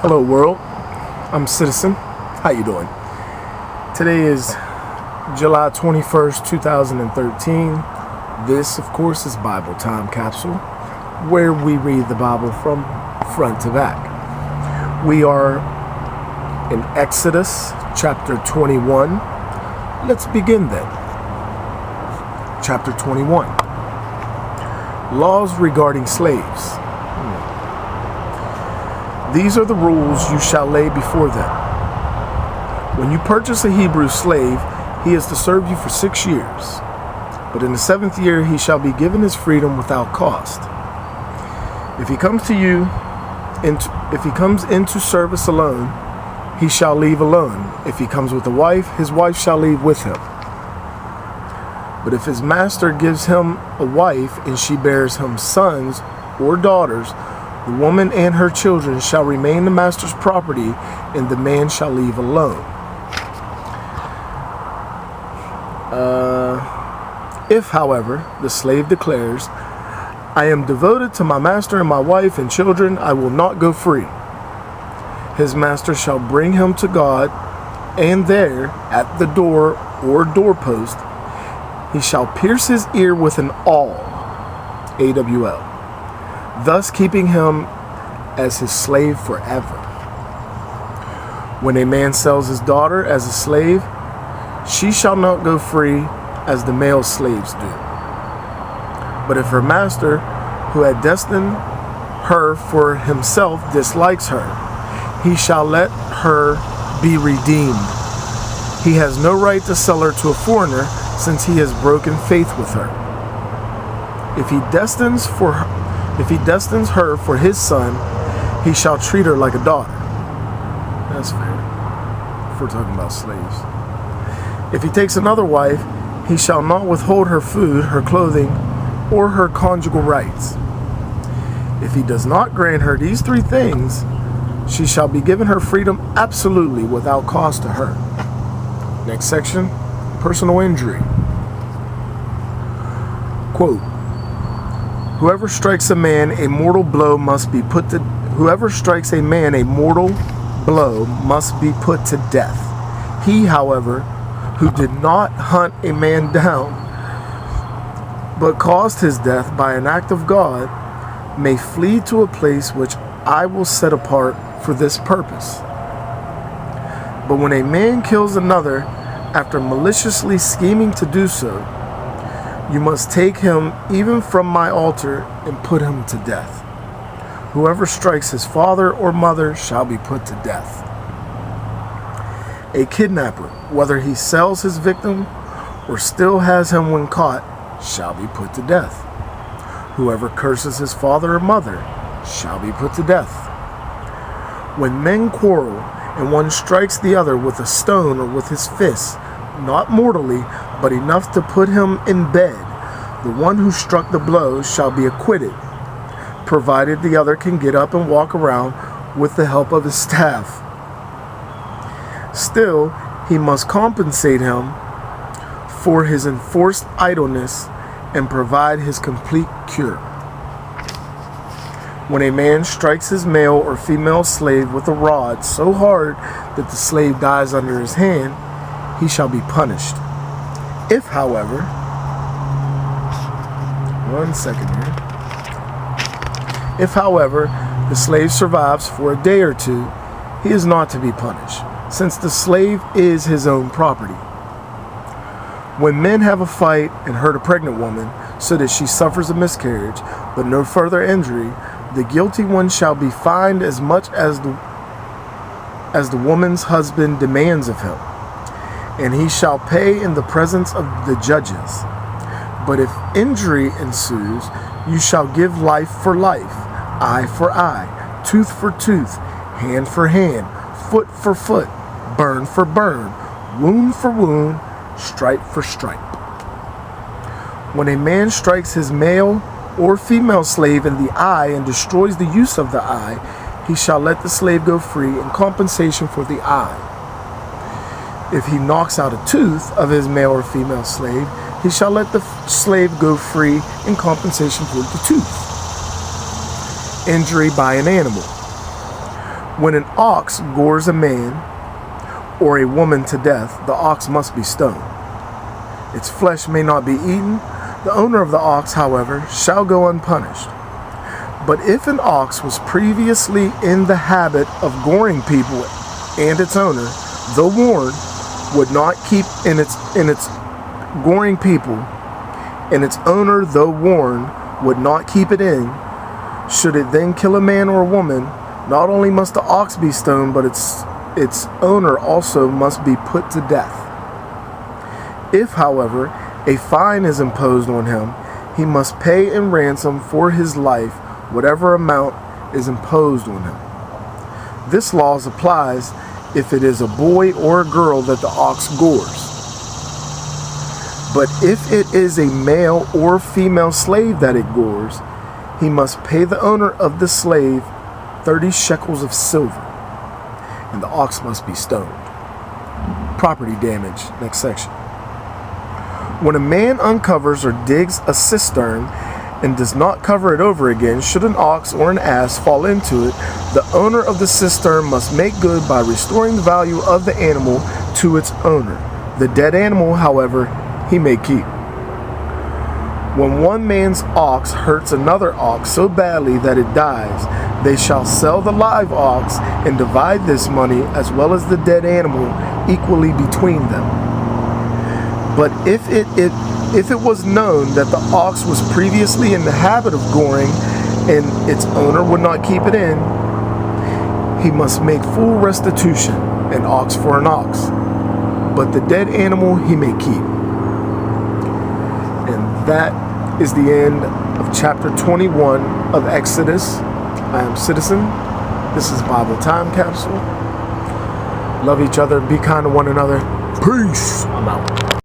Hello world, I'm Citizen. How you doing? Today is July 21st, 2013. This, of course, is Bible Time Capsule, where we read the Bible from front to back. We are in Exodus chapter 21. Let's begin then. Chapter 21. Laws regarding slaves. These are the rules you shall lay before them. When you purchase a Hebrew slave, he is to serve you for 6 years. But in the 7th year he shall be given his freedom without cost. If he comes into service alone, he shall leave alone. If he comes with a wife, his wife shall leave with him. But if his master gives him a wife, and she bears him sons or daughters, the woman and her children shall remain the master's property, and the man shall leave alone. If, however, the slave declares, I am devoted to my master and my wife and children, I will not go free, his master shall bring him to God, and there, at the door or doorpost, he shall pierce his ear with an awl, AWL, thus keeping him as his slave forever. When a man sells his daughter as a slave, she shall not go free as the male slaves do. But if her master, who had destined her for himself, dislikes her, he shall let her be redeemed. He has no right to sell her to a foreigner, since he has broken faith with her. If he destines her for his son, he shall treat her like a daughter. That's fair, if we're talking about slaves. If he takes another wife, he shall not withhold her food, her clothing, or her conjugal rights. If he does not grant her these 3 things, she shall be given her freedom absolutely without cost to her. Next section, personal injury. Quote, whoever strikes a man a mortal blow must be put to death. He, however, who did not hunt a man down, but caused his death by an act of God, may flee to a place which I will set apart for this purpose. But when a man kills another after maliciously scheming to do so, you must take him even from my altar and put him to death. Whoever strikes his father or mother shall be put to death. A kidnapper, whether he sells his victim or still has him when caught, shall be put to death. Whoever curses his father or mother shall be put to death. When men quarrel and one strikes the other with a stone or with his fist, not mortally, but enough to put him in bed, the one who struck the blow shall be acquitted, provided the other can get up and walk around with the help of his staff. Still, he must compensate him for his enforced idleness and provide his complete cure. When a man strikes his male or female slave with a rod so hard that the slave dies under his hand, he shall be punished. If, however, the slave survives for a day or 2, he is not to be punished, since the slave is his own property. When men have a fight and hurt a pregnant woman, so that she suffers a miscarriage, but no further injury, the guilty one shall be fined as much as the woman's husband demands of him, and he shall pay in the presence of the judges. But if injury ensues, you shall give life for life, eye for eye, tooth for tooth, hand for hand, foot for foot, burn for burn, wound for wound, stripe for stripe. When a man strikes his male or female slave in the eye and destroys the use of the eye, he shall let the slave go free in compensation for the eye. If he knocks out a tooth of his male or female slave, he shall let the slave go free in compensation for the tooth. Injury by an animal. When an ox gores a man or a woman to death, the ox must be stoned. Its flesh may not be eaten. The owner of the ox, however, shall go unpunished. But if an ox was previously in the habit of goring people, and its owner, though warned, would not keep in its goring people, and its owner, though warned, would not keep it in, should it then kill a man or a woman, not only must the ox be stoned, but its owner also must be put to death. If, however, a fine is imposed on him, he must pay in ransom for his life whatever amount is imposed on him. This law applies if it is a boy or a girl that the ox gores. But if it is a male or female slave that it gores, he must pay the owner of the slave 30 shekels of silver, and the ox must be stoned. Property damage, next section. When a man uncovers or digs a cistern and does not cover it over again, should an ox or an ass fall into it, the owner of the cistern must make good by restoring the value of the animal to its owner. The dead animal, however, he may keep. When one man's ox hurts another ox so badly that it dies, they shall sell the live ox and divide this money as well as the dead animal equally between them. But if it was known that the ox was previously in the habit of goring and its owner would not keep it in, he must make full restitution, an ox for an ox. But the dead animal he may keep. And that is the end of chapter 21 of Exodus. I am Citizen. This is Bible Time Capsule. Love each other. Be kind to one another. Peace. I'm out.